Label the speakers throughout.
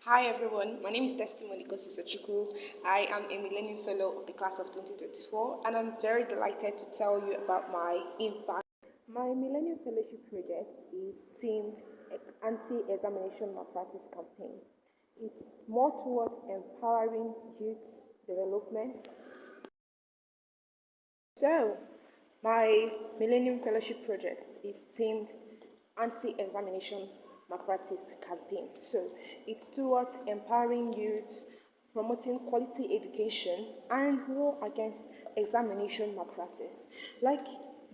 Speaker 1: Hi everyone, my name is Kosisochukwu. I am a Millennium Fellow of the class of 2024 and I'm very delighted to tell you about my impact. My Millennium Fellowship project is themed Anti-Examination Malpractice campaign. It's more towards empowering youth development. So, my Millennium Fellowship project is themed Anti-Examination Malpractice campaign. So, it's towards empowering youth, promoting quality education, and war against examination malpractice. Like,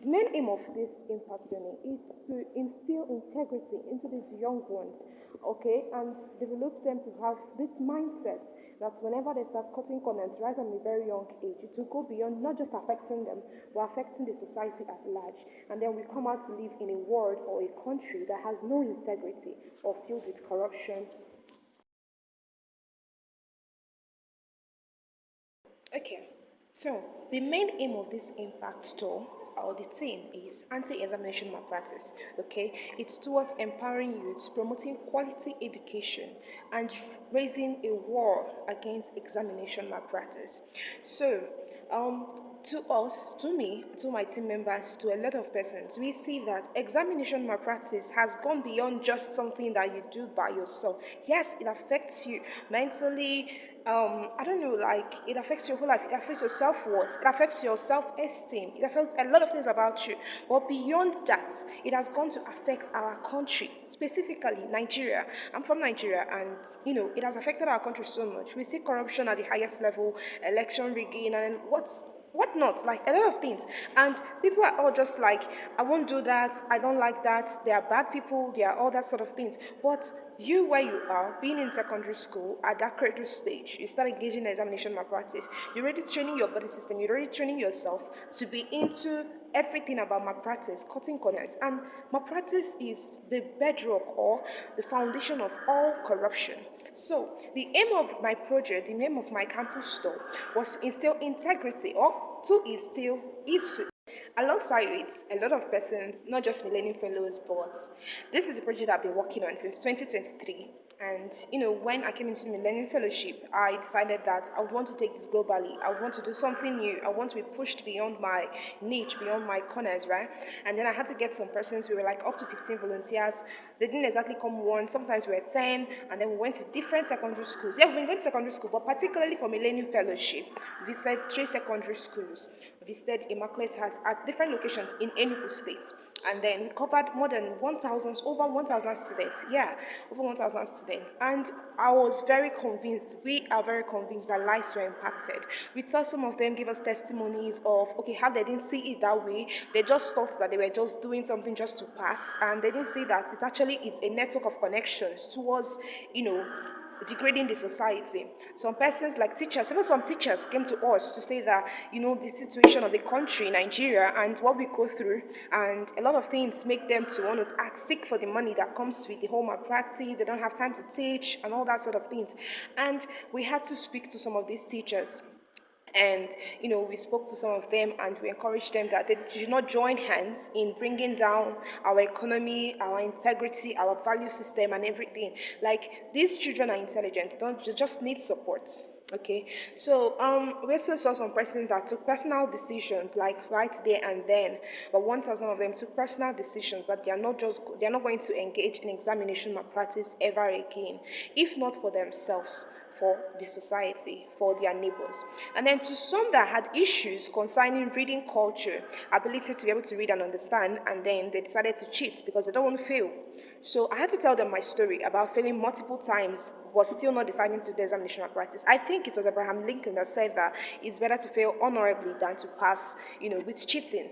Speaker 1: the main aim of this impact journey is to instill integrity into these young ones, okay, and develop them to have this mindset that whenever they start cutting corners right from a very young age, it will go beyond not just affecting them, but affecting the society at large. And then we come out to live in a world or a country that has no integrity or filled with corruption. Okay, so the main aim of this impact store or the theme is anti-examination malpractice. Okay, it's towards empowering youth, promoting quality education, and raising a war against examination malpractice. So, to us, to me, to my team members, to a lot of persons, we see that examination malpractice has gone beyond just something that you do by yourself. Yes, it affects you mentally. I don't know, like it affects your whole life. It affects your self-worth. It affects your self-esteem. It affects a lot of things about you. But beyond that, it has gone to affect our country, specifically Nigeria. I'm from Nigeria, and it has affected our country so much. We see corruption at the highest level, election rigging, and what not, like a lot of things. And people are all just like, I won't do that, I don't like that, they are bad people, they are all that sort of things. But you, where you are, being in secondary school at that cradle stage, you start engaging in examination malpractice. You're already training your body system, you're already training yourself to be into everything about malpractice, cutting corners. And malpractice is the bedrock or the foundation of all corruption. So, the aim of my project, the aim of my campus store was to instill integrity or to instill is to alongside it, a lot of persons, not just Millennium Fellows, but this is a project I've been working on since 2023. And when I came into Millennium Fellowship, I decided that I would want to take this globally. I would want to do something new. I want to be pushed beyond my niche, beyond my corners, right? And then I had to get some persons. We were like up to 15 volunteers. They didn't exactly come one. Sometimes we were 10, and then we went to different secondary schools. Yeah, we've been going to secondary school, but particularly for Millennium Fellowship, we visited 3 secondary schools. We visited Immaculate Heart at different locations in Enugu State. And then we covered more than 1,000, over 1,000 students. Yeah, over 1,000 students. And I was very convinced, we are very convinced that lives were impacted. We saw some of them give us testimonies of, okay, how they didn't see it that way. They just thought that they were just doing something just to pass. And they didn't see that it's a network of connections towards, degrading the society. Some persons like teachers, even some teachers came to us to say that, the situation of the country, Nigeria, and what we go through, and a lot of things make them to want to act sick for the money that comes with the home malpractice. They don't have time to teach and all that sort of things. And we had to speak to some of these teachers and we spoke to some of them and we encouraged them that they should not join hands in bringing down our economy, our integrity, our value system and everything. Like, these children are intelligent, they just need support. Okay, so we also saw some persons that took personal decisions, like right there and then. But 1,000 of them took personal decisions that they are not going to engage in examination malpractice ever again, if not for themselves, for the society, for their neighbors. And then to some that had issues concerning reading culture, ability to be able to read and understand, and then they decided to cheat because they don't want to fail. So I had to tell them my story about failing multiple times, but still not deciding to do examination apparatus. I think it was Abraham Lincoln that said that it's better to fail honorably than to pass, with cheating.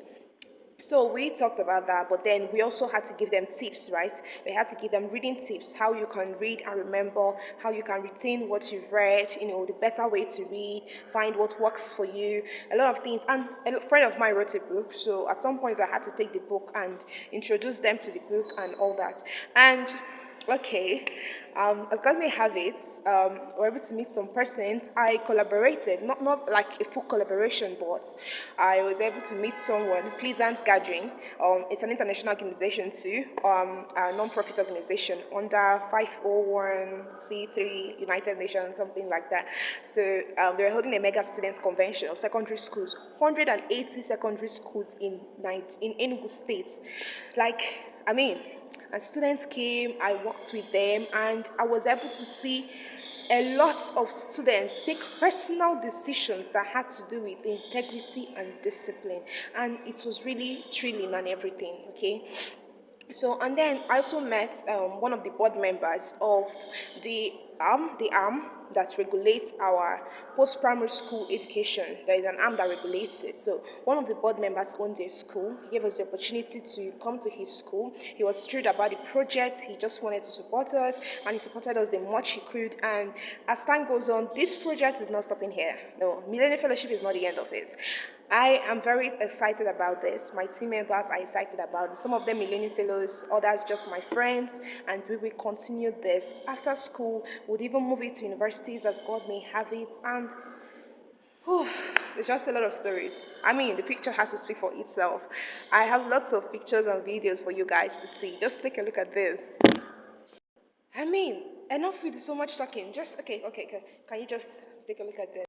Speaker 1: So we talked about that, but then we also had to give them tips, right? We had to give them reading tips, how you can read and remember, how you can retain what you've read, the better way to read, find what works for you, a lot of things. And a friend of mine wrote a book, so at some point I had to take the book and introduce them to the book and all that. And Okay, as God may have it, we're able to meet some persons. I collaborated, not like a full collaboration, but I was able to meet someone. Pleasant Gathering. It's an international organization too, a non-profit organization under 501c3 United Nations, something like that. So they were holding a mega students convention of secondary schools, 180 secondary schools in Enugu State. Like, I mean. And students came, I worked with them, and I was able to see a lot of students take personal decisions that had to do with integrity and discipline. And it was really thrilling and everything, okay? So, and then I also met one of the board members of the arm that regulates our post-primary school education. There is an arm that regulates it. So one of the board members owned a school. He gave us the opportunity to come to his school. He was thrilled about the project. He just wanted to support us, and he supported us the much he could. And as time goes on, this project is not stopping here. No, Millennium Fellowship is not the end of it. I am very excited about this. My team members are excited about it. Some of them Millennium Fellows, others just my friends, and we will continue this. After school, we'll even move it to universities as God may have it, and there's just a lot of stories. I mean, the picture has to speak for itself. I have lots of pictures and videos for you guys to see. Just take a look at this. I mean, enough with so much talking. Just, okay. Can you just take a look at this?